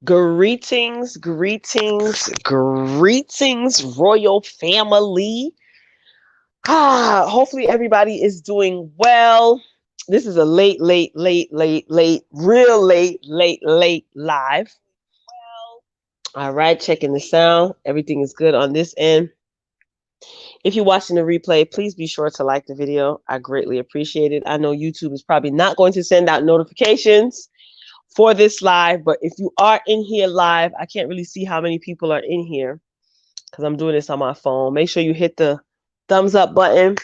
Greetings, greetings, greetings, royal family. Hopefully everybody is doing well. This is a real late live. All right, checking the sound. Everything is good on this end. If you're watching the replay, please be sure to like the video. I greatly appreciate it. I know YouTube is probably not going to send out notifications for this live, but if you are in here live, I can't really see how many people are in here because I'm doing this on my phone. Make sure you hit the thumbs up button,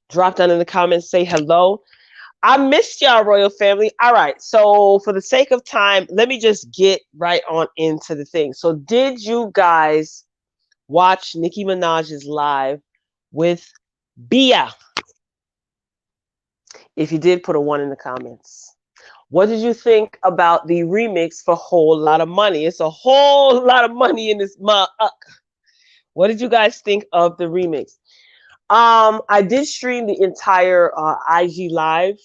drop down in the comments, say hello. I missed y'all, royal family. All right, so for the sake of time, let me just get right on into the thing. So did you guys watch Nicki Minaj's live with Bia? If you did, put a 1 in the comments. What did you think about the remix for Whole Lot of Money? It's a whole lot of money in this mug. What did you guys think of the remix? I did stream the entire IG live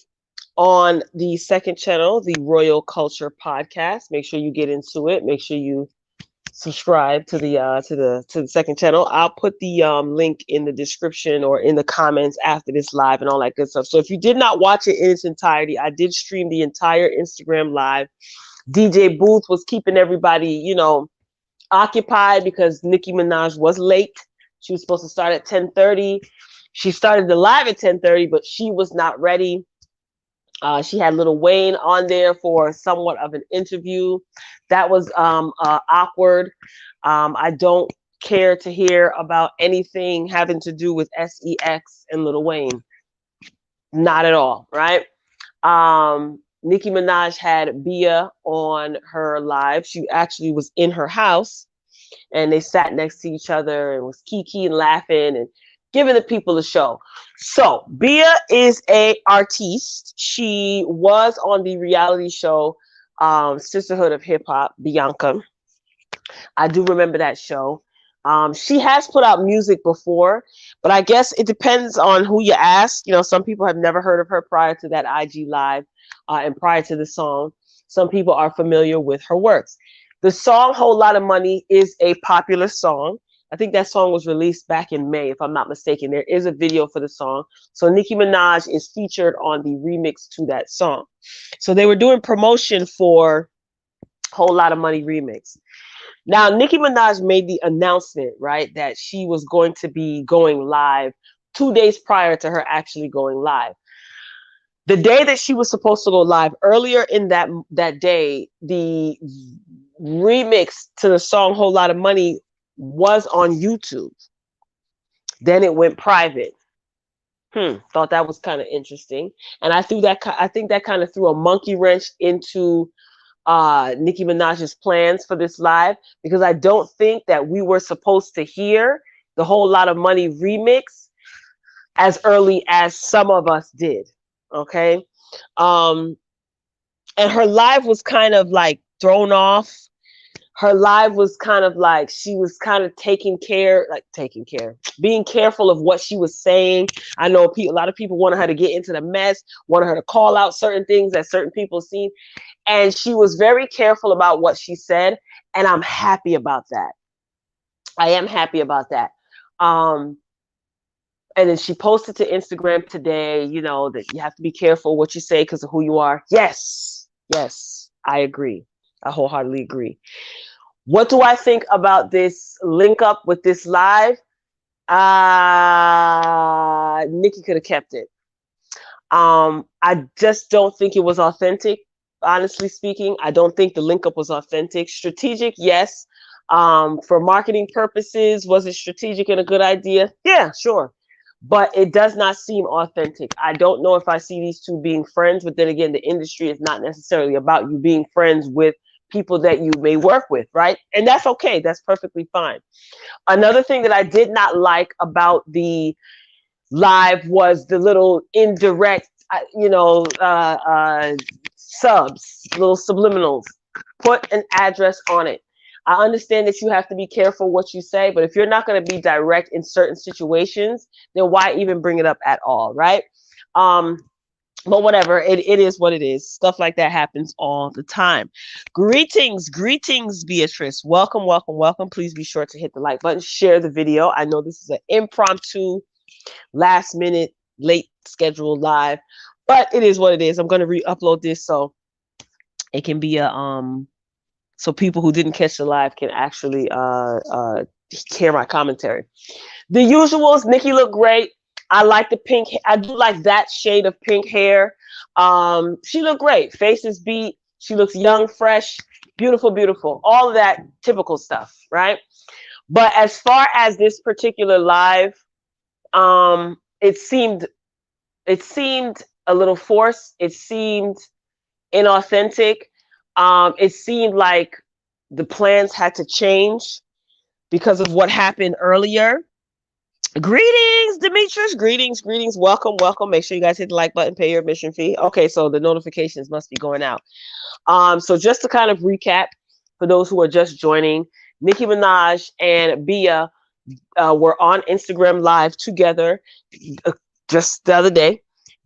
on the second channel, the Royal Culture Podcast. Make sure you get into it. Make sure you subscribe to the second channel. I'll put the link in the description or in the comments after this live and all that good stuff. So if you did not watch it in its entirety, I did stream the entire Instagram live. DJ Bout was keeping everybody, occupied because Nicki Minaj was late. She was supposed to start at 10:30. She started the live at 10:30, but she was not ready. She had Lil Wayne on there for somewhat of an interview. That was awkward. I don't care to hear about anything having to do with SEX and Lil Wayne. Not at all, right? Nicki Minaj had Bia on her live. She actually was in her house, and they sat next to each other and was kiki and laughing and giving the people a show. So Bia is a artiste. She was on the reality show Sisterhood of Hip Hop, Bianca. I do remember that show. She has put out music before, but I guess it depends on who you ask. Some people have never heard of her prior to that IG live and prior to the song. Some people are familiar with her works. The song Whole Lot of Money is a popular song. I think that song was released back in May, if I'm not mistaken. There is a video for the song. So Nicki Minaj is featured on the remix to that song. So they were doing promotion for Whole Lot of Money remix. Now, Nicki Minaj made the announcement, right, that she was going to be going live 2 days prior to her actually going live. The day that she was supposed to go live, earlier in that day, the remix to the song Whole Lot of Money was on YouTube. Then it went private. Thought that was kind of interesting. And I think that kind of threw a monkey wrench into Nicki Minaj's plans for this live, because I don't think that we were supposed to hear the Whole Lot of Money remix as early as some of us did. Okay. And her live was kind of like thrown off. Her live was kind of like she was kind of being careful of what she was saying. I know a lot of people wanted her to get into the mess, wanted her to call out certain things that certain people seen. And she was very careful about what she said. And I'm happy about that. I am happy about that. And then she posted to Instagram today, that you have to be careful what you say because of who you are. Yes, I agree. I wholeheartedly agree. What do I think about this link up with this live? Nicki could have kept it. I just don't think it was authentic. Honestly speaking, I don't think the link up was authentic. Strategic, yes. For marketing purposes, was it strategic and a good idea? Yeah, sure. But it does not seem authentic. I don't know if I see these two being friends, but then again, the industry is not necessarily about you being friends with people that you may work with, right? And that's okay. That's perfectly fine. Another thing that I did not like about the live was the little indirect, subs, little subliminals. Put an address on it. I understand that you have to be careful what you say, but if you're not going to be direct in certain situations, then why even bring it up at all, right? But whatever, it is what it is. Stuff like that happens all the time. Greetings, Beatrice. Welcome, welcome, welcome. Please be sure to hit the like button, share the video. I know this is an impromptu, last minute, late scheduled live, but it is what it is. I'm going to re-upload this so it can be a so people who didn't catch the live can actually hear my commentary. The usuals. Nicki looked great. I like the pink. I do like that shade of pink hair. She looked great. Face is beat. She looks young, fresh, beautiful, beautiful. All of that typical stuff, right? But as far as this particular live, it seemed a little forced. It seemed inauthentic. It seemed like the plans had to change because of what happened earlier. Greetings, Demetrius. Greetings. Welcome, welcome. Make sure you guys hit the like button, pay your admission fee. Okay, so the notifications must be going out. So just to kind of recap for those who are just joining, Nicki Minaj and Bia were on Instagram Live together just the other day,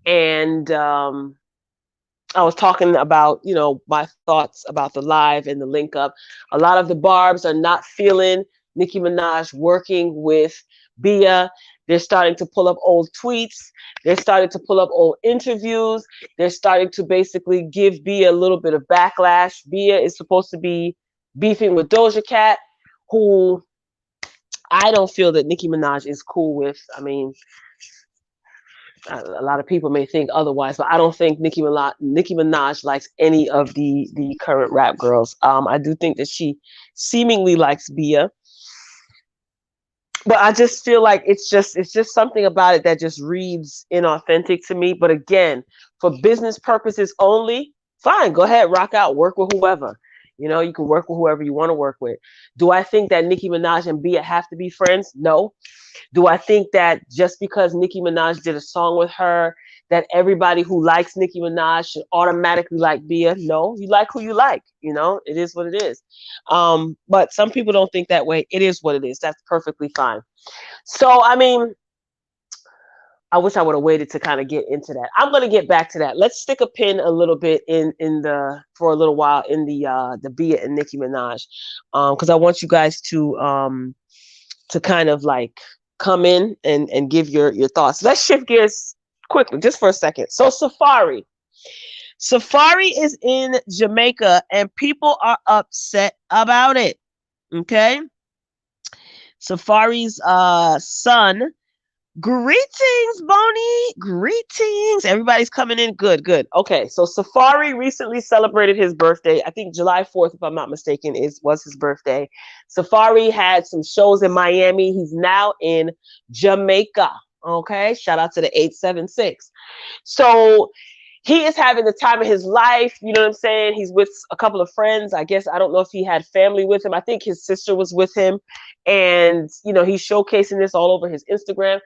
and I was talking about, my thoughts about the live and the link up. A lot of the Barbs are not feeling Nicki Minaj working with Bia. They're starting to pull up old tweets. They're starting to pull up old interviews. They're starting to basically give Bia a little bit of backlash. Bia is supposed to be beefing with Doja Cat, who I don't feel that Nicki Minaj is cool with. I mean, a lot of people may think otherwise, but I don't think Nicki Minaj likes any of the current rap girls. I do think that she seemingly likes Bia, but I just feel like it's just something about it that just reads inauthentic to me. But again, for business purposes only, fine, go ahead, rock out, work with whoever. You can work with whoever you want to work with. Do I think that Nicki Minaj and Bia have to be friends? No. Do I think that just because Nicki Minaj did a song with her, that everybody who likes Nicki Minaj should automatically like Bia? No, you like who you like. It is what it is. But some people don't think that way. It is what it is. That's perfectly fine. So, I mean, I wish I would have waited to kind of get into that. I'm going to get back to that. Let's stick a pin a little bit for a little while in the Bia and Nicki Minaj, because I want you guys to kind of like come in and give your thoughts. Let's shift gears quickly, just for a second. So Safaree is in Jamaica, and people are upset about it. Okay, Safaree's son. Greetings, Bonnie. Greetings. Everybody's coming in. Good. Okay, so Safaree recently celebrated his birthday. I think July 4th, if I'm not mistaken, was his birthday. Safaree had some shows in Miami. He's now in Jamaica. Okay, shout out to the 876. So he is having the time of his life. You know what I'm saying? He's with a couple of friends. I guess, I don't know if he had family with him. I think his sister was with him. And, he's showcasing this all over his Instagram.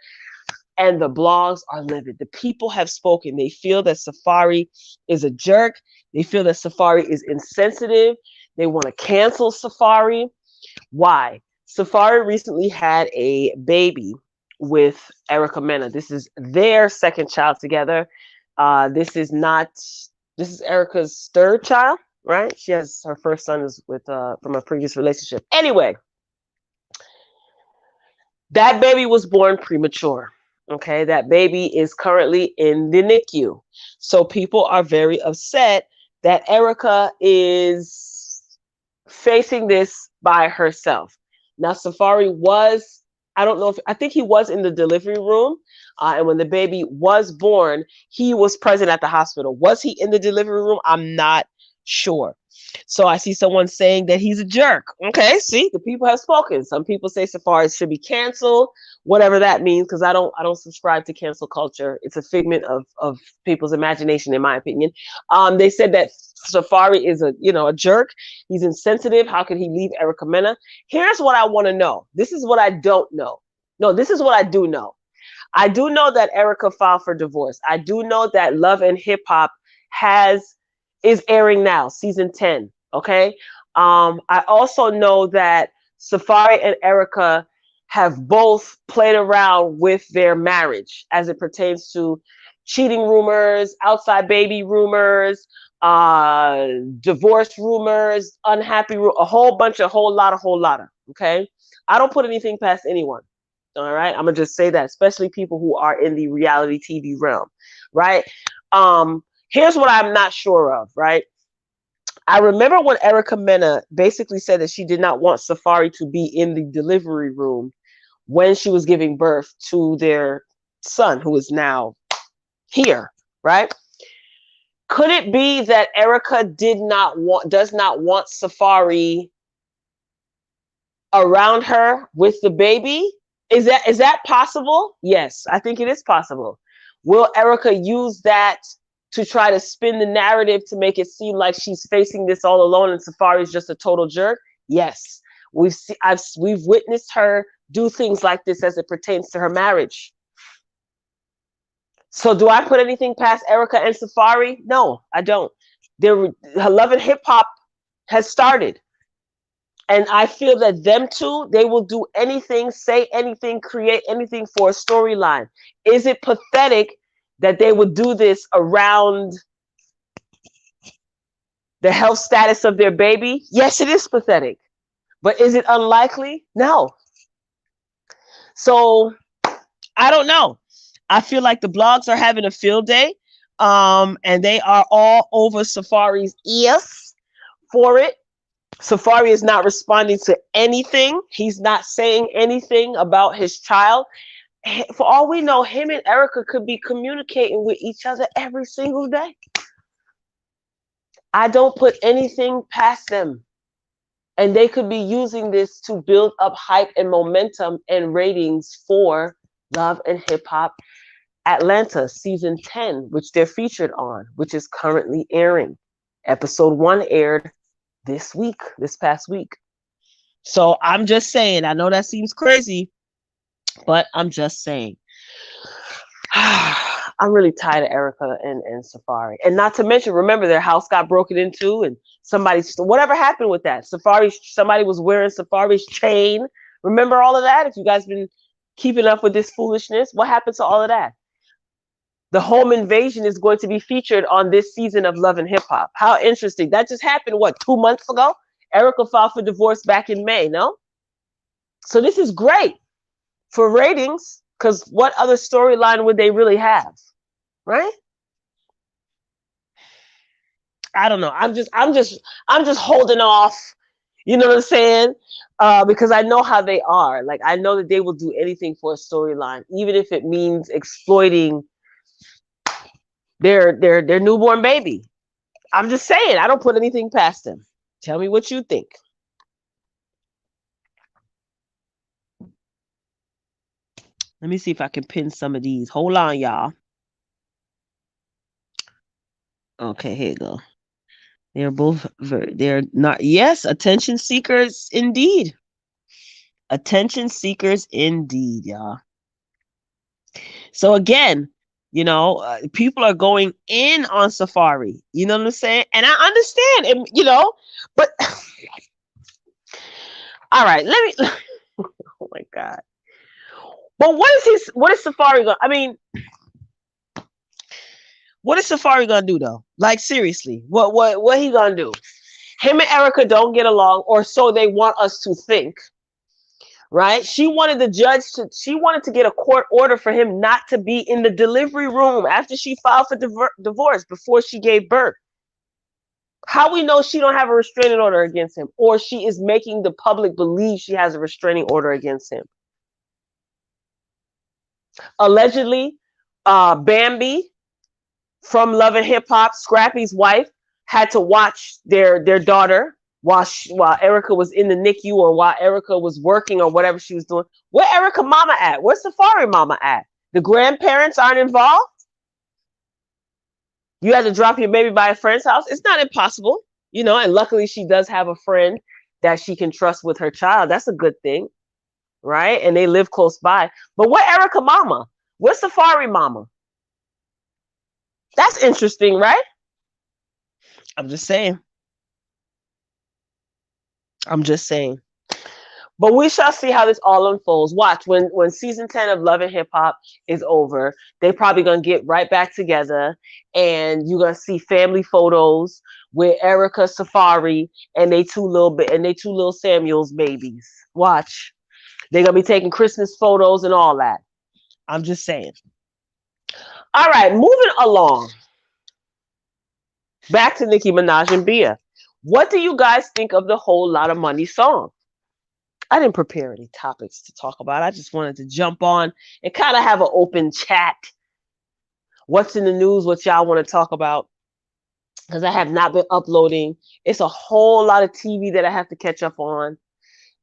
And the blogs are livid. The people have spoken. They feel that Safaree is a jerk. They feel that Safaree is insensitive. They want to cancel Safaree. Why? Safaree recently had a baby with Erica Mena. This is their second child together. This is Erica's third child, right? Her first son is from a previous relationship. Anyway, that baby was born premature. Okay, that baby is currently in the NICU. So people are very upset that Erica is facing this by herself. Now, Safaree I think he was in the delivery room. And when the baby was born, he was present at the hospital. Was he in the delivery room? I'm not sure. So I see someone saying that he's a jerk. Okay, see, the people have spoken. Some people say Safaree should be canceled, whatever that means, because I don't subscribe to cancel culture. It's a figment of people's imagination, in my opinion. They said that Safaree is a jerk. He's insensitive. How could he leave Erica Mena? Here's what I want to know. This is what I don't know. No, this is what I do know. I do know that Erica filed for divorce. I do know that Love and Hip Hop is airing now, season 10. Okay. I also know that Safaree and Erica have both played around with their marriage as it pertains to cheating rumors, outside baby rumors, divorce rumors, unhappy, a whole bunch, a whole lot, okay? I don't put anything past anyone. All right, I'm gonna just say that, especially people who are in the reality TV realm, right? Here's what I'm not sure of, right? I remember when Erica Mena basically said that she did not want Safaree to be in the delivery room when she was giving birth to their son, who is now here, right? Could it be that Erica does not want Safaree around her with the baby? Is that possible? Yes, I think it is possible. Will Erica use that to try to spin the narrative to make it seem like she's facing this all alone and Safaree's just a total jerk? Yes. We've witnessed her do things like this as it pertains to her marriage. So do I put anything past Erica and Safaree? No, I don't. Her Love and Hip Hop has started. And I feel that them two, they will do anything, say anything, create anything for a storyline. Is it pathetic that they would do this around the health status of their baby? Yes, it is pathetic. But is it unlikely? No. So I don't know. I feel like the blogs are having a field day. And they are all over Safaree's ears for it. Safaree is not responding to anything. He's not saying anything about his child. For all we know, him and Erica could be communicating with each other every single day. I don't put anything past them. And they could be using this to build up hype and momentum and ratings for Love and Hip Hop Atlanta season 10, which they're featured on, which is currently airing. Episode 1 aired this past week. So I'm just saying, I know that seems crazy, but I'm just saying. I'm really tired of Erica and Safaree. And not to mention, remember, their house got broken into and whatever happened with that? Somebody was wearing Safaree's chain. Remember all of that? If you guys been keeping up with this foolishness, what happened to all of that? The home invasion is going to be featured on this season of Love and Hip Hop. How interesting. That just happened, 2 months ago? Erica filed for divorce back in May, no? So this is great for ratings, because what other storyline would they really have? Right? I don't know. I'm just holding off. You know what I'm saying? Because I know how they are. Like, I know that they will do anything for a storyline, even if it means exploiting their newborn baby. I'm just saying, I don't put anything past them. Tell me what you think. Let me see if I can pin some of these. Hold on, y'all. Okay, here you go. They're not, yes, attention seekers indeed. Attention seekers indeed, y'all. So again, people are going in on Safaree. You know what I'm saying? And I understand, and but all right, let me. Oh my God! But what is Safaree going? What is Safaree gonna do though? Like, seriously, what he gonna do? Him and Erica don't get along, or so they want us to think. Right? She wanted to get a court order for him not to be in the delivery room after she filed for divorce before she gave birth. How we know she don't have a restraining order against him, or she is making the public believe she has a restraining order against him? Allegedly, Bambi from Love and Hip Hop, Scrappy's wife, had to watch their daughter while Erica was in the NICU, or while Erica was working, or whatever she was doing. Where Erica mama at? Where's Safaree mama at? The grandparents aren't involved? You had to drop your baby by a friend's house? It's not impossible, and luckily she does have a friend that she can trust with her child. That's a good thing, right? And they live close by. But where Erica mama? Where's Safaree mama? That's interesting, right? I'm just saying. But we shall see how this all unfolds. Watch when season 10 of Love and Hip Hop is over, they probably gonna get right back together, and you're gonna see family photos with Erica, Safaree, and they two little Samuels babies. Watch, they're gonna be taking Christmas photos and all that. I'm just saying. All right, moving along. Back to Nicki Minaj and Bia. What do you guys think of the Whole Lot of Money song? I didn't prepare any topics to talk about. I just wanted to jump on and kind of have an open chat. What's in the news? What y'all want to talk about? Because I have not been uploading. It's a whole lot of TV that I have to catch up on.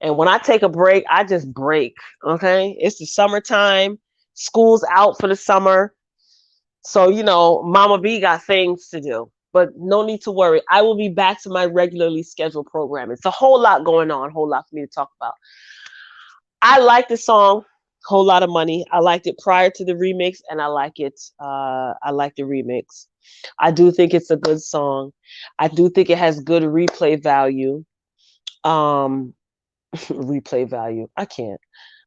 And when I take a break, I just break. Okay. It's the summertime. School's out for the summer. So, Mama B got things to do. But no need to worry. I will be back to my regularly scheduled program. It's a whole lot going on, a whole lot for me to talk about. I like the song, Whole Lot of Money. I liked it prior to the remix, and I like it. I like the remix. I do think it's a good song. I do think it has good replay value. Replay value. I can't.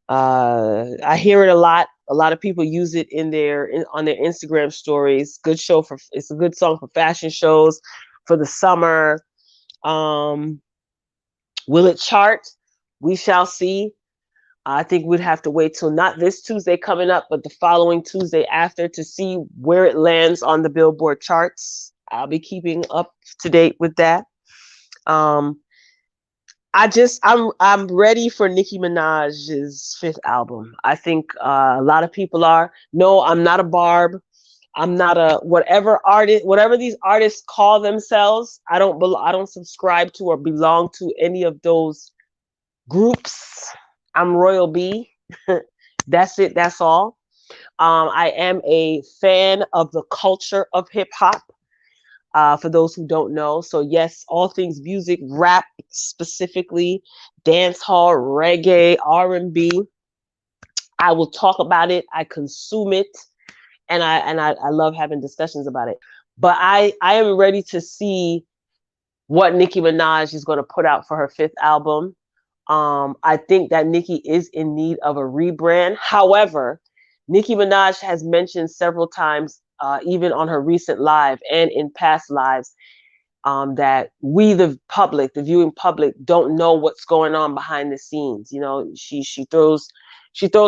I hear it a lot. A lot of people use it on their Instagram stories. It's a good song for fashion shows for the summer. Will it chart? We shall see. I think we'd have to wait till not this Tuesday coming up, but the following Tuesday after to see where it lands on the Billboard charts. I'll be keeping up to date with that. I'm ready for Nicki Minaj's 5th album. I think a lot of people are. No, I'm not a Barb. I'm not a whatever these artists call themselves. I don't subscribe to or belong to any of those groups. I'm Royal B. That's it. That's all. I am a fan of the culture of hip hop. For those who don't know. So yes, all things music, rap specifically, dance hall, reggae, R&B. I will talk about it. I consume it, and I love having discussions about it. But I am ready to see what Nicki Minaj is going to put out for her 5th album. I think that Nicki is in need of a rebrand. However, Nicki Minaj has mentioned several times, even on her recent live and in past lives, that we, the public, the viewing public, don't know what's going on behind the scenes. She throws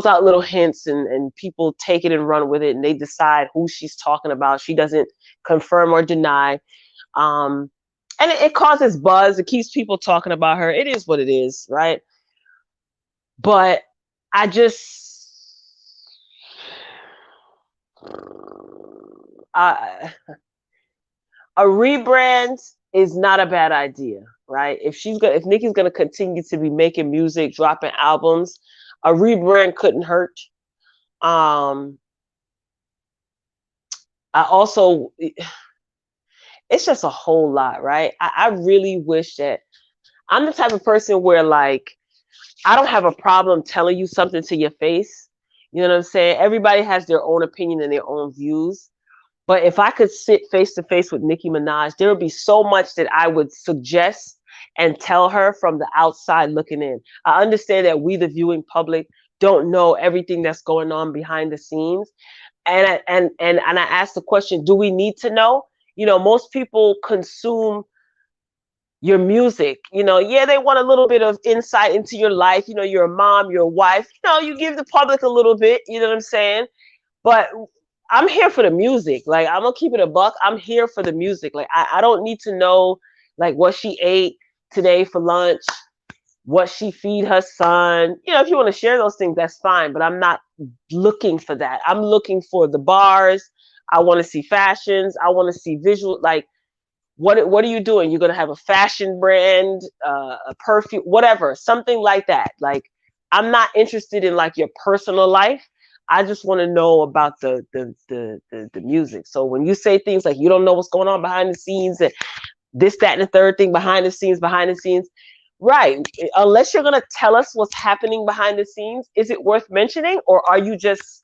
out little hints, and people take it and run with it, and they decide who she's talking about. She doesn't confirm or deny. And it causes buzz. It keeps people talking about her. It is what it is, right? But I just, a rebrand is not a bad idea, right? If Nicki's gonna continue to be making music, dropping albums, a rebrand couldn't hurt. I also, it's just a whole lot, right? I really wish that I'm the type of person where, like, I don't have a problem telling you something to your face. You know what I'm saying? Everybody has their own opinion and their own views. But if I could sit face to face with Nicki Minaj, there would be so much that I would suggest and tell her from the outside looking in. I understand that we, the viewing public, don't know everything that's going on behind the scenes. And I asked the question, do we need to know? Most people consume your music, yeah, they want a little bit of insight into your life. You're a mom, you're a wife, you give the public a little bit, you know what I'm saying? But I'm here for the music. Like, I'm gonna keep it a buck. I'm here for the music. Like, I don't need to know, like, what she ate today for lunch, what she feed her son. If you want to share those things, that's fine. But I'm not looking for that. I'm looking for the bars. I want to see fashions. I want to see visual. Like, what are you doing? You're gonna have a fashion brand, a perfume, whatever, something like that. Like, I'm not interested in, like, your personal life. I just want to know about the music. So when you say things like you don't know what's going on behind the scenes and this, that, and the third thing behind the scenes, right? Unless you're gonna tell us what's happening behind the scenes, is it worth mentioning, or are you just?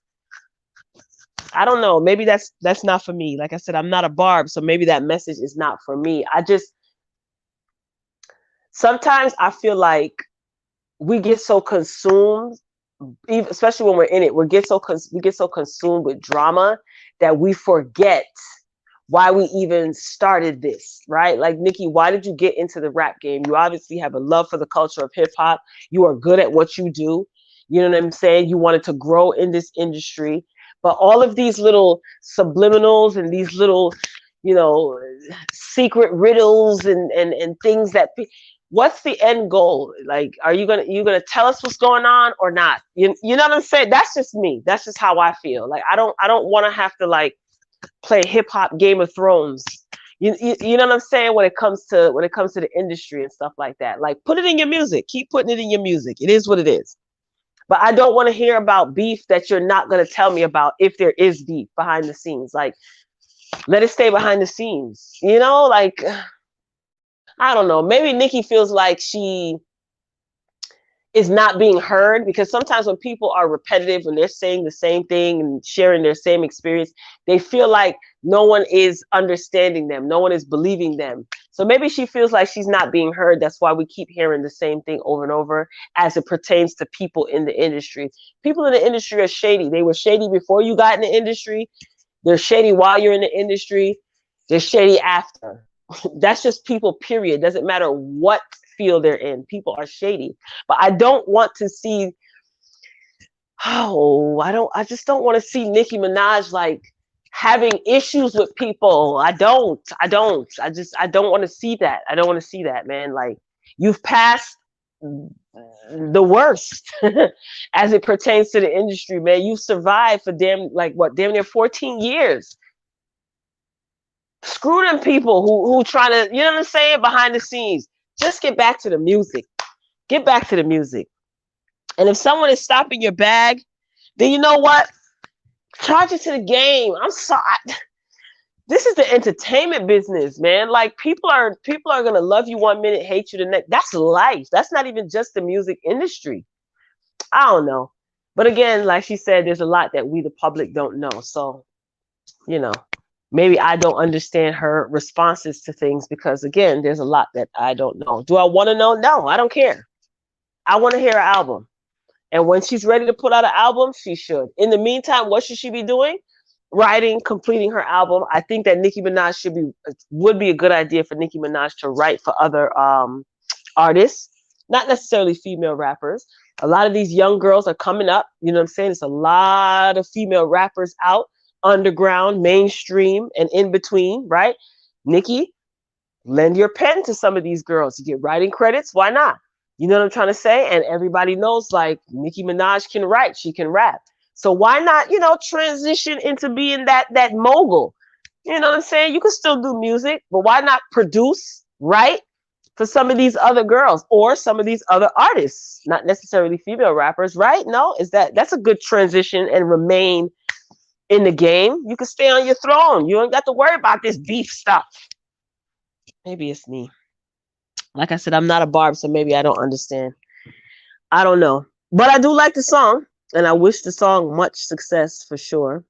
I don't know. Maybe that's not for me. Like I said, I'm not a Barb, so maybe that message is not for me. Sometimes I feel like we get so consumed, especially when we're in it, we get so consumed with drama that we forget why we even started this, right? Like, Nicki, why did you get into the rap game? You obviously have a love for the culture of hip hop. You are good at what you do. You know what I'm saying? You wanted to grow in this industry. But all of these little subliminals and these little, you know, secret riddles and things that what's the end goal? Like, are you gonna tell us what's going on or not? You know what I'm saying? That's just me. That's just how I feel. Like, I don't want to have to like play hip hop Game of Thrones. You know what I'm saying, when it comes to the industry and stuff like that. Like, put it in your music. Keep putting it in your music. It is what it is. But I don't want to hear about beef that you're not going to tell me about if there is beef behind the scenes. Like, let it stay behind the scenes. You know, like, I don't know. Maybe Nicki feels like she is not being heard, because sometimes when people are repetitive, when they're saying the same thing and sharing their same experience, they feel like no one is understanding them, no one is believing them. So maybe she feels like she's not being heard. That's why we keep hearing the same thing over and over as it pertains to people in the industry. People in the industry are shady. They were shady before you got in the industry. They're shady while you're in the industry. They're shady after. That's just people, period. Doesn't matter what field they're in. People are shady. But I don't want to see, I just don't want to see Nicki Minaj like having issues with people. I don't want to see that. I don't want to see that, man. Like, you've passed the worst as it pertains to the industry, man. You've survived for damn near 14 years. Screw them people who trying to, you know what I'm saying, behind the scenes. Just get back to the music. Get back to the music. And if someone is stopping your bag, then you know what? Charge it to the game. I'm sorry. This is the entertainment business, man. Like, people are gonna love you one minute, hate you the next. That's life. That's not even just the music industry. I don't know. But again, like she said, there's a lot that we, the public, don't know. So, you know, maybe I don't understand her responses to things because, again, there's a lot that I don't know. Do I want to know? No, I don't care. I want to hear her album. And when she's ready to put out an album, she should. In the meantime, what should she be doing? Writing, completing her album. I think that Nicki Minaj would be a good idea for Nicki Minaj to write for other artists, not necessarily female rappers. A lot of these young girls are coming up. You know what I'm saying? There's a lot of female rappers out, underground, mainstream, and in between, right? Nicki, lend your pen to some of these girls. You get writing credits. Why not? You know what I'm trying to say? And everybody knows, like, Nicki Minaj can write. She can rap. So why not, transition into being that mogul? You know what I'm saying? You can still do music, but why not produce, write for some of these other girls or some of these other artists, not necessarily female rappers, right? No, that's a good transition and remain in the game. You can stay on your throne. You ain't got to worry about this beef stuff. Maybe it's me. Like I said, I'm not a barb, so maybe I don't understand. I don't know. But I do like the song, and I wish the song much success for sure.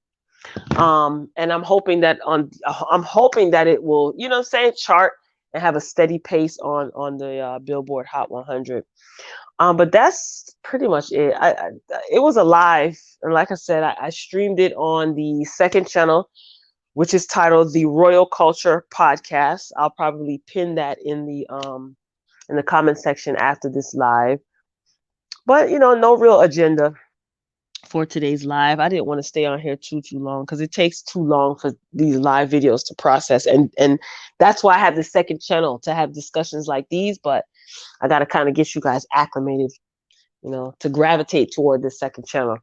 And I'm hoping that it will, chart and have a steady pace on the Billboard Hot 100. But that's pretty much it. It was a live, and like I said, I streamed it on the second channel, which is titled the Royal Culture Podcast. I'll probably pin that in the comment section after this live. But no real agenda for today's live. I didn't want to stay on here too long because it takes too long for these live videos to process, and that's why I have the second channel, to have discussions like these. But I got to kind of get you guys acclimated, to gravitate toward this second channel.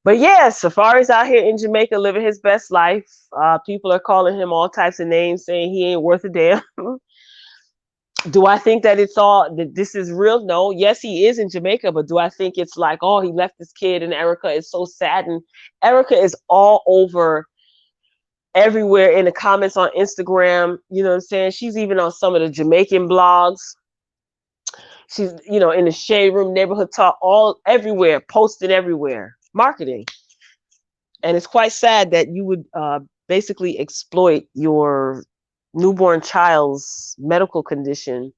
But yeah, Safaree's out here in Jamaica living his best life. People are calling him all types of names, saying he ain't worth a damn. Do I think that this is real? No. Yes, he is in Jamaica, but do I think it's like, oh, he left his kid and Erica is so sad? And Erica is all over everywhere in the comments on Instagram. You know what I'm saying? She's even on some of the Jamaican blogs. She's, in the Shade Room, Neighborhood Talk, everywhere, posted everywhere, marketing. And it's quite sad that you would basically exploit your newborn child's medical condition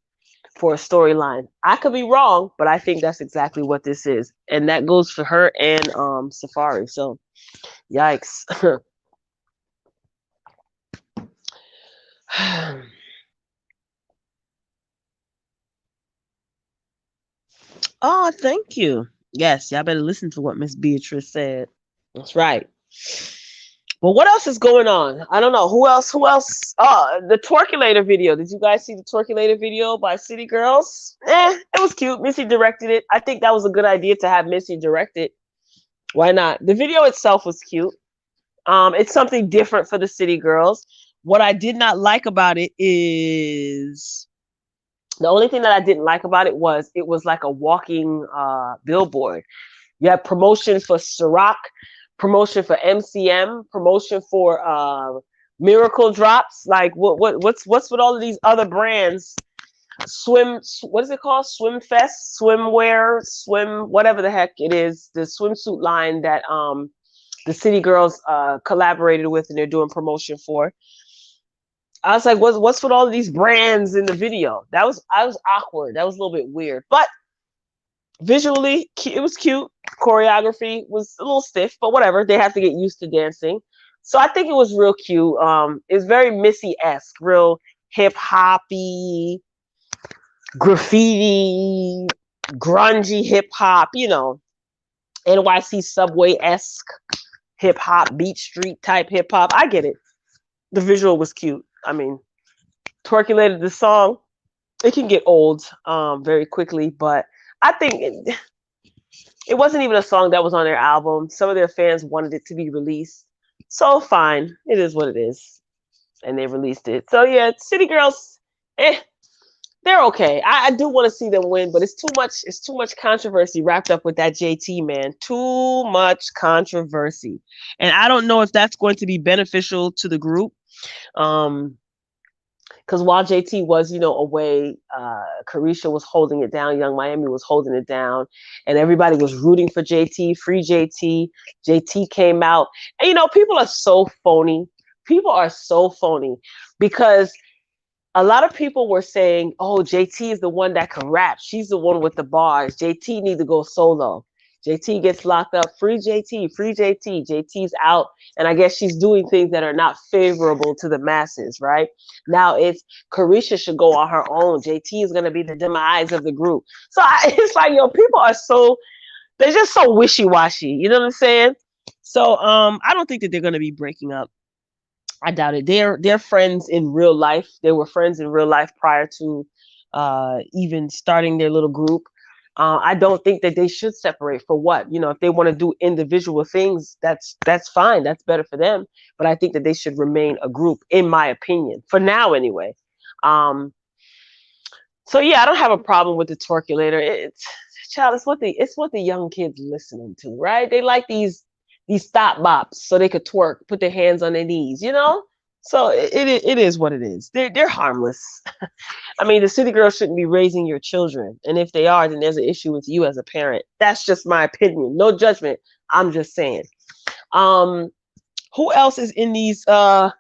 for a storyline. I could be wrong, but I think that's exactly what this is. And that goes for her and Safaree. So yikes. Oh, thank you. Yes, y'all better listen to what Miss Beatrice said. That's right. Well, what else is going on? I don't know. Who else? Who else? The Twerkulator video. Did you guys see the Twerkulator video by City Girls? It was cute. Missy directed it. I think that was a good idea to have Missy direct it. Why not? The video itself was cute. It's something different for the City Girls. What I did not like about it is the only thing that I didn't like about it was like a walking billboard. You have promotion for Ciroc, promotion for MCM, promotion for Miracle Drops. Like what's with all of these other brands? What is it called? Swim Fest, swimwear, swim, whatever the heck it is, the swimsuit line that the City Girls collaborated with and they're doing promotion for. I was like, what's with all of these brands in the video? I was awkward. That was a little bit weird. But visually, it was cute. Choreography was a little stiff, but whatever. They have to get used to dancing. So I think it was real cute. It's very Missy-esque, real hip-hoppy, graffiti, grungy hip-hop, you know, NYC Subway-esque hip-hop, Beach Street type hip-hop. I get it. The visual was cute. I mean, Twerkulated the song. It can get old very quickly, but I think it wasn't even a song that was on their album. Some of their fans wanted it to be released. So fine. It is what it is. And they released it. So yeah, City Girls, they're okay. I do want to see them win, but it's too much controversy wrapped up with that JT, man. Too much controversy. And I don't know if that's going to be beneficial to the group. Because while JT was, you know, away, Carisha was holding it down. Young Miami was holding it down. And everybody was rooting for JT, free JT. JT came out. And, you know, people are so phony. People are so phony because a lot of people were saying, oh, JT is the one that can rap. She's the one with the bars. JT needs to go solo. JT gets locked up. Free JT, free JT. JT's out. And I guess she's doing things that are not favorable to the masses, right? Now it's Carisha should go on her own. JT is going to be the demise of the group. So it's like, yo, people are so, they're just so wishy-washy. You know what I'm saying? So I don't think that they're going to be breaking up. I doubt it. They're friends in real life. They were friends in real life prior to even starting their little group. I don't think that they should separate. For what? You know, if they want to do individual things, that's fine. That's better for them. But I think that they should remain a group, in my opinion, for now anyway. So yeah, I don't have a problem with the Twerkulator. It's what the young kids listening to, right? They like these thought bops so they could twerk, put their hands on their knees, you know? So it is what it is. They're harmless. I mean, the City Girls shouldn't be raising your children. And if they are, then there's an issue with you as a parent. That's just my opinion. No judgment. I'm just saying. Who else is in these blogs?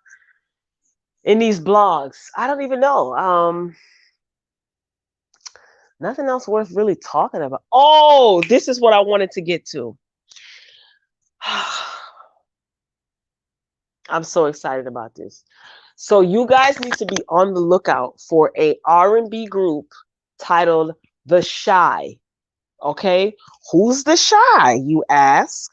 I don't even know. Nothing else worth really talking about. Oh, this is what I wanted to get to. I'm so excited about this. So you guys need to be on the lookout for a R&B group titled The Shy. Okay? Who's The Shy, you ask?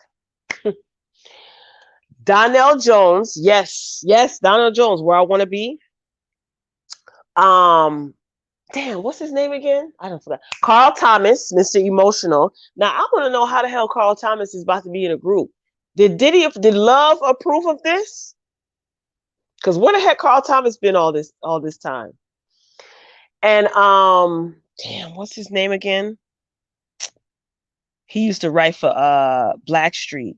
Donnell Jones. Yes, Donnell Jones, where I want to be. Damn, what's his name again? I don't forget. Carl Thomas, Mr. Emotional. Now I want to know how the hell Carl Thomas is about to be in a group. Did Love approve of this? Because where the heck Carl Thomas been all this time? And damn, what's his name again? He used to write for Blackstreet.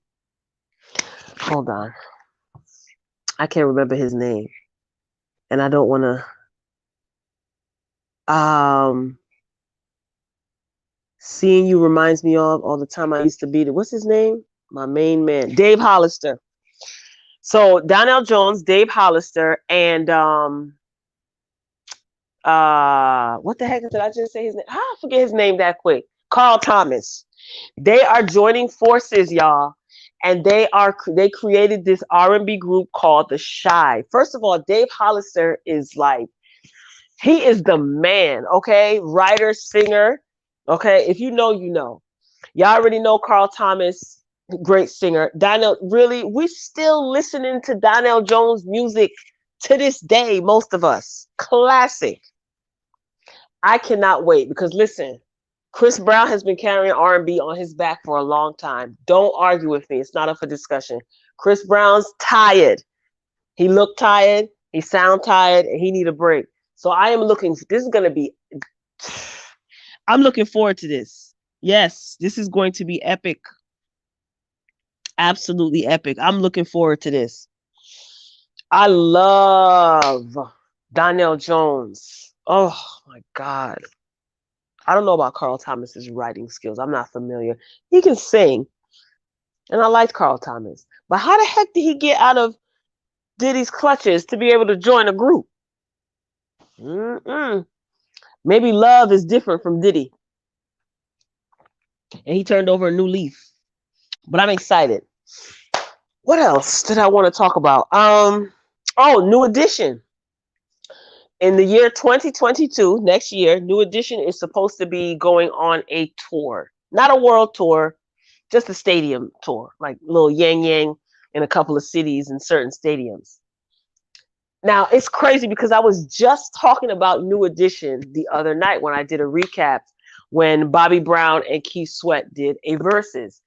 Hold on. I can't remember his name. And I don't want to Seeing You reminds me of all the time I used to be there. What's his name? My main man, Dave Hollister. So Donnell Jones, Dave Hollister, and what the heck did I just say his name? I forget his name that quick. Carl Thomas. They are joining forces, y'all, and they created this R&B group called the Shy. First of all, Dave Hollister is like, he is the man, okay? Writer, singer, okay? If you know, you know. Y'all already know Carl Thomas, great singer. Donnell, really, we still listening to Donnell Jones music to this day, most of us. Classic. I cannot wait because listen, Chris Brown has been carrying R&B on his back for a long time. Don't argue with me. It's not up for discussion. Chris Brown's tired. He looked tired. He sound tired, and he need a break. So I am looking. This is going to be. I'm looking forward to this. Yes, this is going to be epic. Absolutely epic. I'm looking forward to this. I love Donnell Jones. Oh my God. I don't know about Carl Thomas's writing skills. I'm not familiar. He can sing, and I liked Carl Thomas. But how the heck did he get out of Diddy's clutches to be able to join a group? Maybe love is different from Diddy, and he turned over a new leaf. But I'm excited. What else did I want to talk about? New Edition. In the year 2022, next year, New Edition is supposed to be going on a tour. Not a world tour, just a stadium tour, like little yang yang in a couple of cities and certain stadiums. Now, it's crazy because I was just talking about New Edition the other night when I did a recap when Bobby Brown and Keith Sweat did a versus.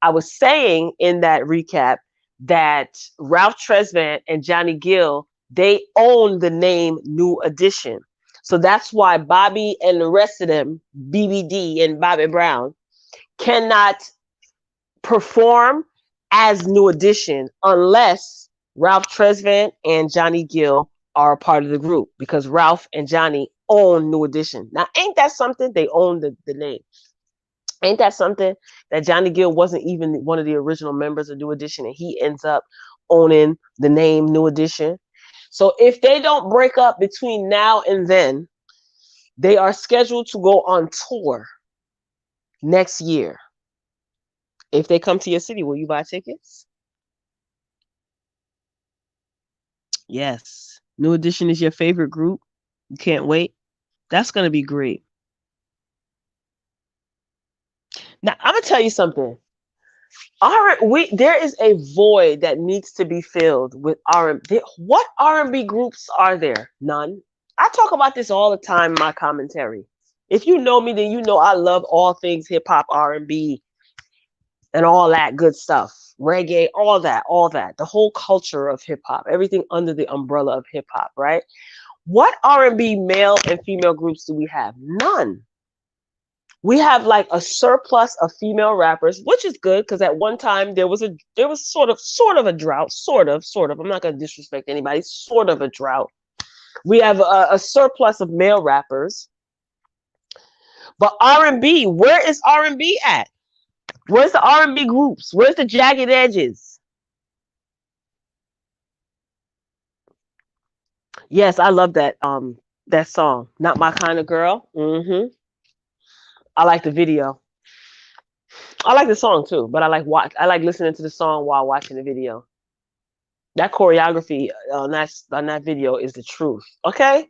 I was saying in that recap that Ralph Tresvant and Johnny Gill, they own the name New Edition. So that's why Bobby and the rest of them, BBD and Bobby Brown, cannot perform as New Edition unless Ralph Tresvant and Johnny Gill are a part of the group, because Ralph and Johnny own New Edition. Now, ain't that something? They own the name. Ain't that something that Johnny Gill wasn't even one of the original members of New Edition, and he ends up owning the name New Edition? So if they don't break up between now and then, they are scheduled to go on tour next year. If they come to your city, will you buy tickets? Yes. New Edition is your favorite group. You can't wait. That's going to be great. Now, I'm going to tell you something. There is a void that needs to be filled with R&B. What R&B groups are there? None. I talk about this all the time in my commentary. If you know me, then you know I love all things hip hop, R&B, and all that good stuff. Reggae, all that. The whole culture of hip hop, everything under the umbrella of hip hop, right? What R&B male and female groups do we have? None. We have like a surplus of female rappers, which is good because at one time there was sort of a drought, sort of. I'm not going to disrespect anybody. Sort of a drought. We have a surplus of male rappers, but R&B, where is R&B at? Where's the R&B groups? Where's the Jagged Edges? Yes, I love that song. Not My Kind of Girl. I like the video. I like the song too, but I like listening to the song while watching the video. That choreography on that video is the truth. Okay?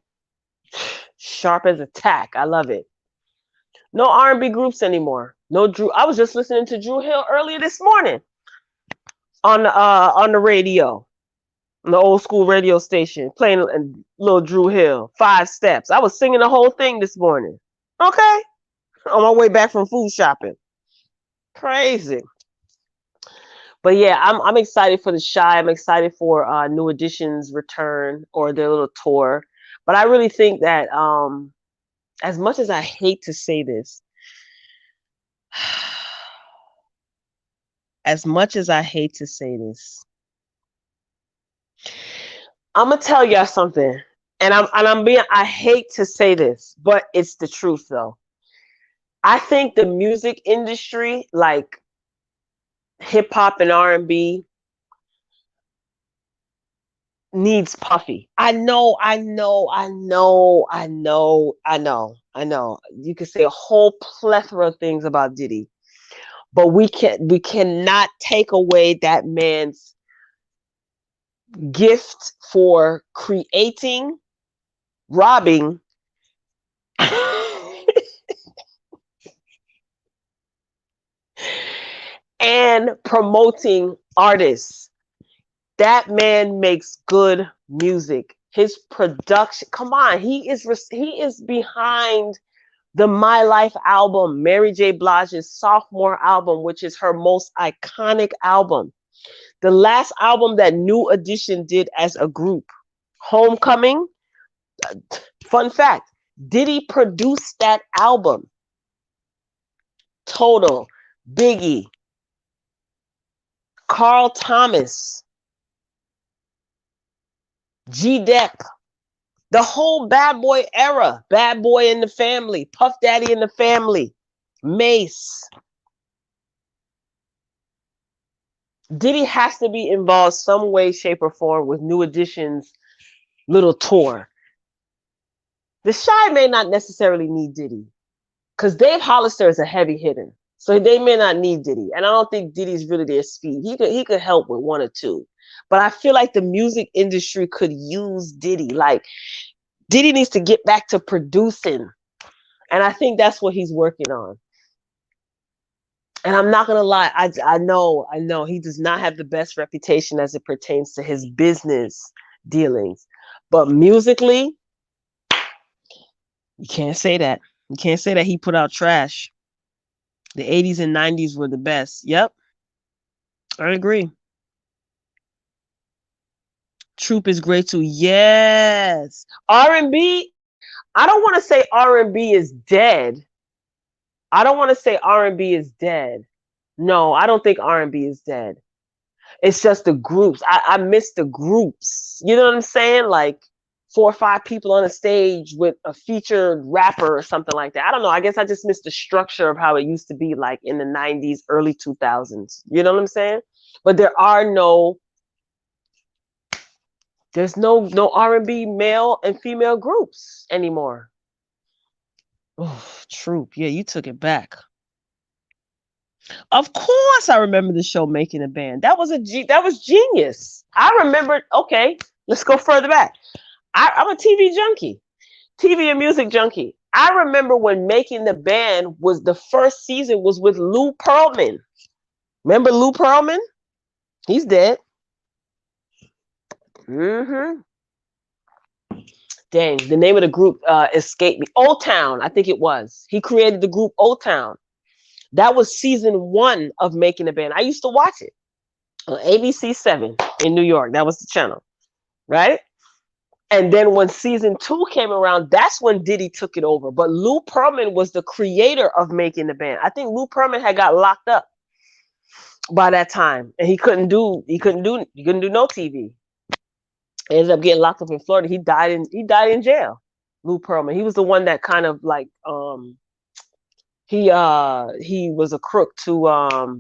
Sharp as a tack. I love it. No R&B groups anymore. No Drew. I was just listening to Drew Hill earlier this morning on the radio, on the old school radio station, playing little Drew Hill, 5 Steps. I was singing the whole thing this morning. Okay? On my way back from food shopping. Crazy. But yeah, I'm excited for the Shy. I'm excited for New Edition's return or their little tour. But I really think that as much as I hate to say this, I'm gonna tell y'all something. And I hate to say this, but it's the truth though. I think the music industry, like hip hop and R&B, needs Puffy. I know. You could say a whole plethora of things about Diddy, but we cannot take away that man's gift for creating, robbing, and promoting artists. That man makes good music. His production, come on, he is behind the My Life album, Mary J. Blige's sophomore album, which is her most iconic album. The last album that New Edition did as a group, Homecoming. Fun fact, Diddy produced that album. Total, Biggie, Carl Thomas, G-Dep, the whole Bad Boy era, Bad Boy in the Family, Puff Daddy in the Family, Mace. Diddy has to be involved some way, shape, or form with New Edition's little tour. The Shy may not necessarily need Diddy, because Dave Hollister is a heavy hitter, so they may not need Diddy. And I don't think Diddy's really their speed. He could help with one or two, but I feel like the music industry could use Diddy. Like, Diddy needs to get back to producing, and I think that's what he's working on. And I'm not gonna lie, I know he does not have the best reputation as it pertains to his business dealings, but musically, you can't say that. You can't say that he put out trash. The 80s and 90s were the best. Yep, I agree. Troop is great too. Yes. R&B, I don't want to say R&B is dead. I don't want to say R&B is dead. No, I don't think R&B is dead. It's just the groups. I miss the groups. You know what I'm saying? Like 4 or 5 people on a stage with a featured rapper or something like that. I don't know. I guess I just miss the structure of how it used to be like in the 90s, early 2000s. You know what I'm saying? But there's no R&B male and female groups anymore. Oh, Troop. Yeah, you took it back. Of course, I remember the show Making a Band. That was genius. I remembered. Okay, let's go further back. I'm a TV junkie, TV and music junkie. I remember when Making the Band was the first season was with Lou Pearlman. Remember Lou Pearlman? He's dead. Mm-hmm. Dang, the name of the group escaped me. Old Town, I think it was. He created the group Old Town. That was season 1 of Making a Band. I used to watch it on ABC 7 in New York. That was the channel, right? And then when season 2 came around, that's when Diddy took it over. But Lou Pearlman was the creator of Making the Band. I think Lou Pearlman had got locked up by that time, and he couldn't do no TV. He ended up getting locked up in Florida. He died in jail. Lou Pearlman. He was the one that kind of like he was a crook to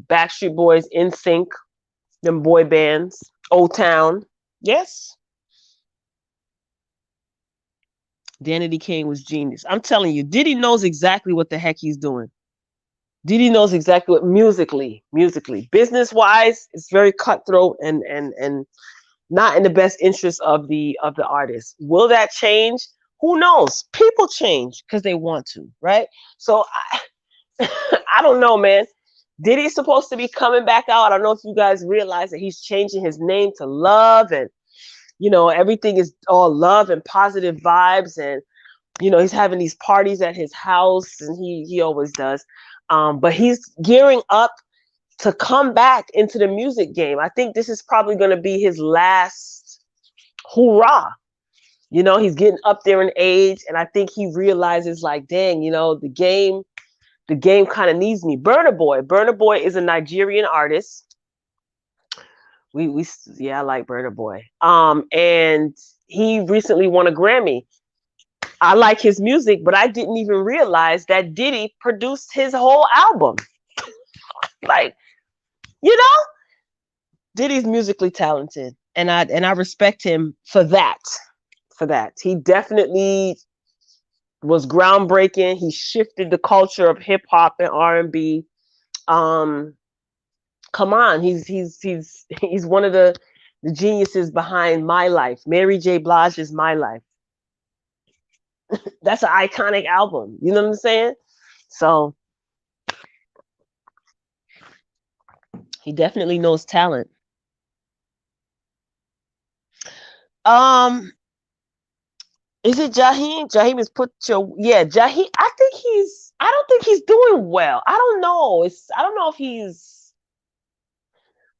Backstreet Boys, NSYNC, them boy bands, Old Town. Yes. Danity Kane was genius. I'm telling you, Diddy knows exactly what the heck he's doing. Diddy knows exactly what musically. Business wise, it's very cutthroat and not in the best interest of the artist. Will that change? Who knows? People change because they want to, right? So I don't know, man. Diddy's supposed to be coming back out. I don't know if you guys realize that he's changing his name to Love, and everything is all love and positive vibes, and he's having these parties at his house, and he always does. But he's gearing up to come back into the music game. I think this is probably going to be his last hoorah. He's getting up there in age, and I think he realizes, like, dang, the game kind of needs me. Burna Boy is a Nigerian artist. I like Burna Boy. And he recently won a Grammy. I like his music, but I didn't even realize that Diddy produced his whole album. Like, Diddy's musically talented. I respect him for that. For that, he definitely was groundbreaking. He shifted the culture of hip hop and R&B. Um, come on, he's one of the geniuses behind My Life. Mary J. Blige's My Life. That's an iconic album. You know what I'm saying? So he definitely knows talent. Um, is it Jaheim? Jaheim is put your Jaheim. I don't think he's doing well. I don't know. I don't know if he's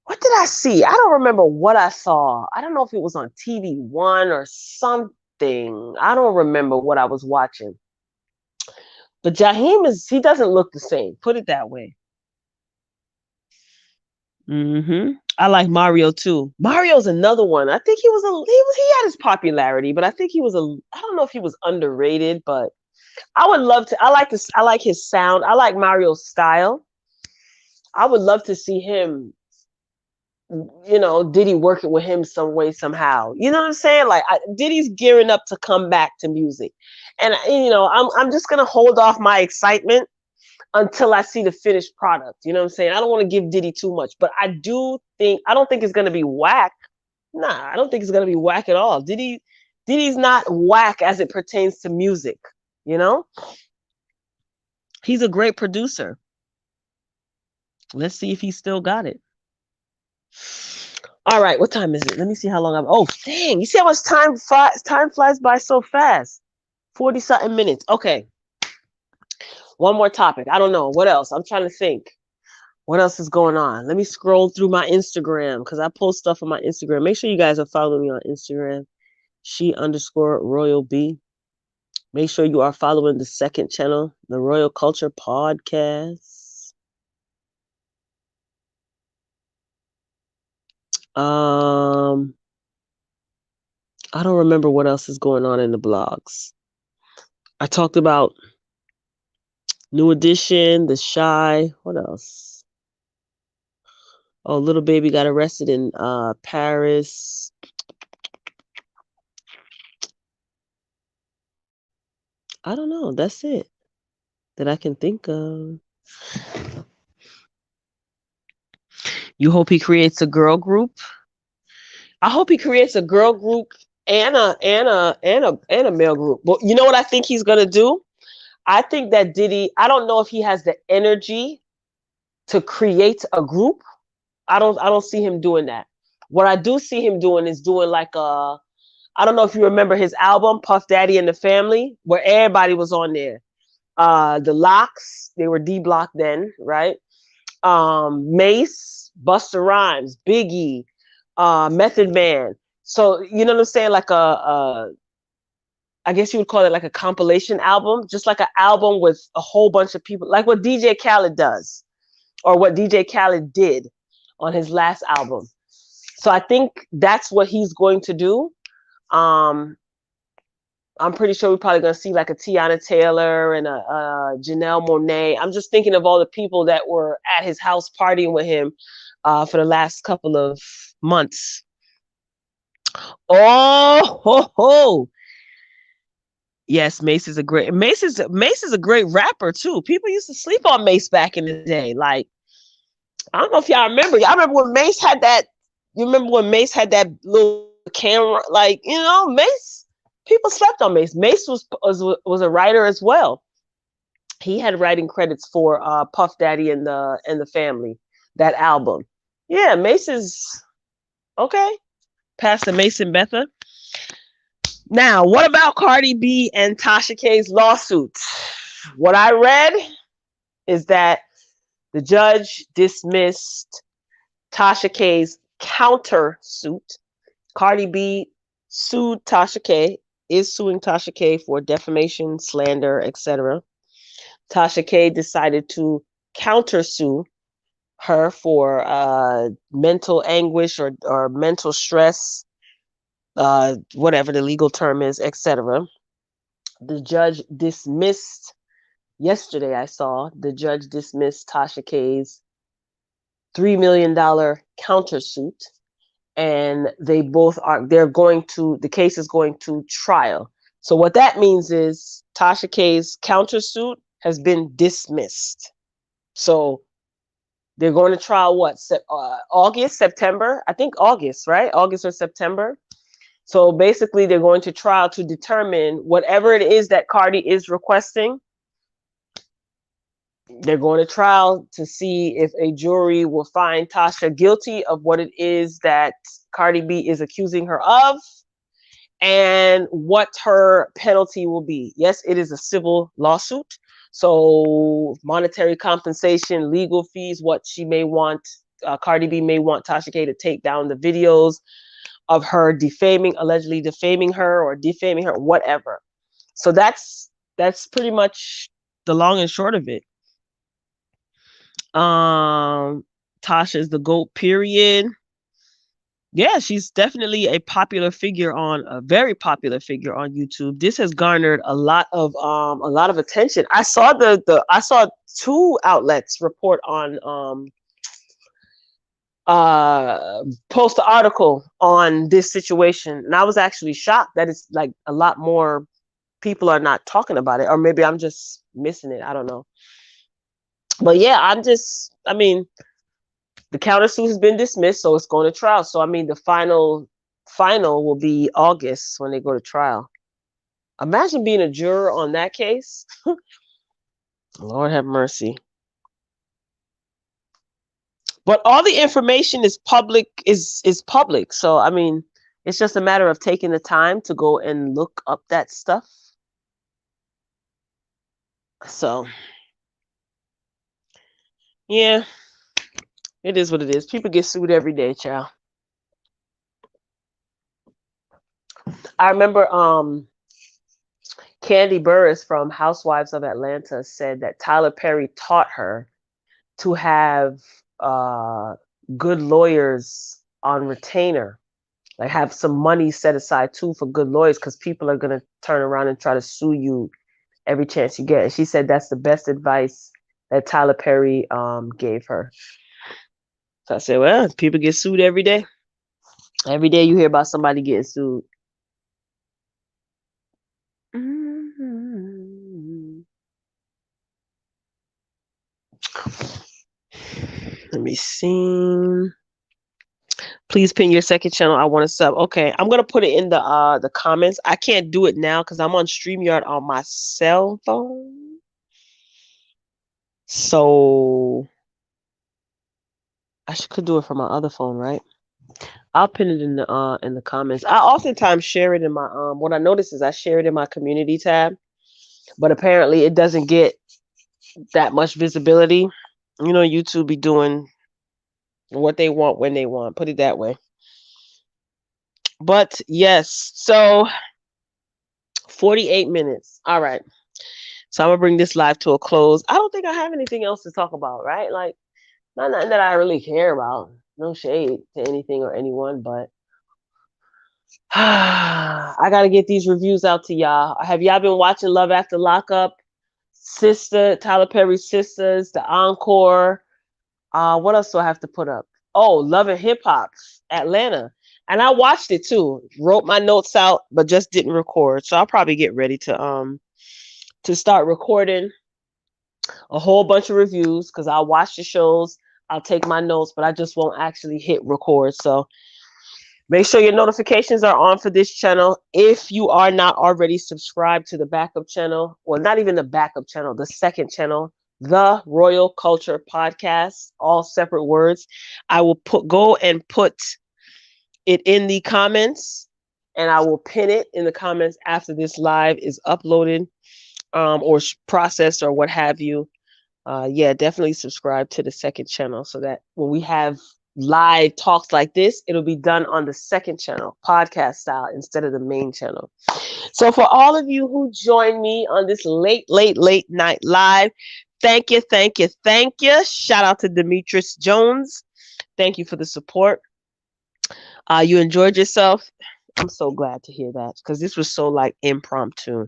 what did I see? I don't remember what I saw. I don't know if it was on TV One or something. I don't remember what I was watching. But he doesn't look the same. Put it that way. I like Mario too. Mario's another one. I think he had his popularity, but I think I don't know if he was underrated, but I would love to. I like his sound. I like Mario's style. I would love to see him, Diddy working with him some way, somehow. You know what I'm saying? Like Diddy's gearing up to come back to music. And I'm just gonna hold off my excitement until I see the finished product. You know what I'm saying? I don't want to give Diddy too much, but I don't think it's gonna be whack. Nah, I don't think it's gonna be whack at all. Diddy's not whack as it pertains to music, you know? He's a great producer. Let's see if he still got it. All right, what time is it? Let me see how long I'm. Oh, dang! You see how much time flies by so fast. 40-something minutes. Okay. One more topic. I don't know what else. I'm trying to think. What else is going on? Let me scroll through my Instagram because I post stuff on my Instagram. Make sure you guys are following me on Instagram. She_Royal_B. Make sure you are following the second channel, the Royal Culture Podcast. I don't remember what else is going on in the blogs. I talked about New Edition, The Shy. What else? Oh, Little Baby got arrested in Paris. I don't know. That's it that I can think of. You hope he creates a girl group? I hope he creates a girl group and a male group. But you know what I think he's gonna do? I think that Diddy, I don't know if he has the energy to create a group. I don't see him doing that. What I do see him doing is doing like I don't know if you remember his album, Puff Daddy and the Family, where everybody was on there. The Locks, they were D-Block then, right? Mace, Busta Rhymes, Biggie, Method Man. So you know what I'm saying? Like I guess you would call it like a compilation album, just like an album with a whole bunch of people, like what DJ Khaled does, or what DJ Khaled did on his last album. So I think that's what he's going to do. I'm pretty sure we're probably going to see like a Tiana Taylor and a Janelle Monáe. I'm just thinking of all the people that were at his house partying with him for the last couple of months. Oh, ho, ho. Yes, Mace is a great rapper too. People used to sleep on Mace back in the day. Like, I don't know if y'all remember. Y'all remember when Mace had that? You remember when Mace had that little camera? Like, Mace. People slept on Mace. Mace was a writer as well. He had writing credits for Puff Daddy and the Family, that album. Yeah, Mace is okay. Pastor Mason Betha. Now, what about Cardi B and Tasha K's lawsuit? What I read is that the judge dismissed Tasha K's countersuit. Cardi B sued Tasha K, is suing Tasha K for defamation, slander, etc. Tasha K decided to countersue her for mental anguish or mental stress, whatever the legal term is, etc. The judge dismissed, yesterday I saw, the judge dismissed Tasha K's $3 million countersuit. and the case is going to trial. So what that means is Tasha K's countersuit has been dismissed. So they're going to trial August, September? I think August, right? August or September. So basically they're going to trial to determine whatever it is that Cardi is requesting. They're going to trial to see if a jury will find Tasha guilty of what it is that Cardi B is accusing her of, and what her penalty will be. Yes, it is a civil lawsuit. So monetary compensation, legal fees, what she may want, Cardi B may want Tasha K to take down the videos of her allegedly defaming her or defaming her, whatever. So that's pretty much the long and short of it. Tasha is the GOAT, period. Yeah, she's definitely a very popular figure on YouTube. This has garnered a lot of attention. I saw I saw two outlets report on post an article on this situation, and I was actually shocked that it's like a lot more people are not talking about it, or maybe I'm just missing it. I don't know. But yeah, the countersuit has been dismissed, so it's going to trial. So the final will be August when they go to trial. Imagine being a juror on that case. Lord have mercy. But all the information is public. So it's just a matter of taking the time to go and look up that stuff. So yeah. It is what it is. People get sued every day, child. I remember Candy Burris from Housewives of Atlanta said that Tyler Perry taught her to have good lawyers on retainer. Like have some money set aside too for good lawyers, because people are going to turn around and try to sue you every chance you get. And she said that's the best advice that Tyler Perry gave her. So I said, well, people get sued every day. Every day you hear about somebody getting sued. Let me see. Please pin your second channel. I want to sub. Okay, I'm gonna put it in the comments. I can't do it now because I'm on StreamYard on my cell phone. So I could do it from my other phone, right? I'll pin it in the comments. I oftentimes share it in my what I notice is I share it in my community tab, but apparently it doesn't get that much visibility. You know, YouTube be doing what they want when they want. Put it that way. But yes, so 48 minutes. All right. So I'm gonna bring this live to a close. I don't think I have anything else to talk about, right? Like, not nothing that I really care about. No shade to anything or anyone, but I gotta get these reviews out to y'all. Have y'all been watching Love After Lockup? Tyler Perry's Sisters, the Encore. What else do I have to put up? Oh, Love and Hip Hop, Atlanta. And I watched it too. Wrote my notes out, but just didn't record. So I'll probably get ready to start recording a whole bunch of reviews, because I'll watch the shows, I'll take my notes, but I just won't actually hit record. So make sure your notifications are on for this channel. If you are not already subscribed to the backup channel, well, not even the backup channel, the second channel, The Royal Culture Podcast, all separate words. I will go and put it in the comments, and I will pin it in the comments after this live is uploaded or processed or what have you. Yeah, definitely subscribe to the second channel so that when we have live talks like this, it'll be done on the second channel, podcast style, instead of the main channel. So for all of you who joined me on this late night live, thank you. Shout out to Demetrius Jones. Thank you for the support. You enjoyed yourself. I'm so glad to hear that, because this was so like impromptu.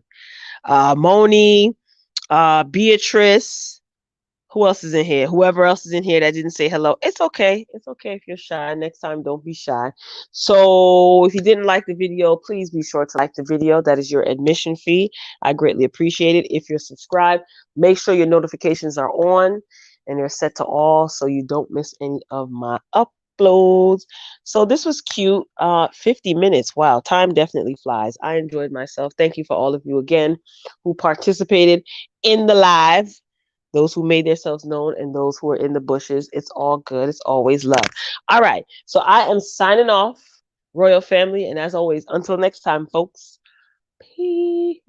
Moni, Beatrice, Who else is in here? Whoever else is in here that didn't say hello, it's okay. It's okay if you're shy. Next time, don't be shy. So if you didn't like the video, please be sure to like the video. That is your admission fee. I greatly appreciate it. If you're subscribed, make sure your notifications are on and they're set to all so you don't miss any of my uploads. So this was cute. 50 minutes. Wow, time definitely flies. I enjoyed myself. Thank you for all of you again who participated in the live, those who made themselves known, and those who are in the bushes. It's all good. It's always love. All right. So I am signing off, Royal Family. And as always, until next time, folks, peace.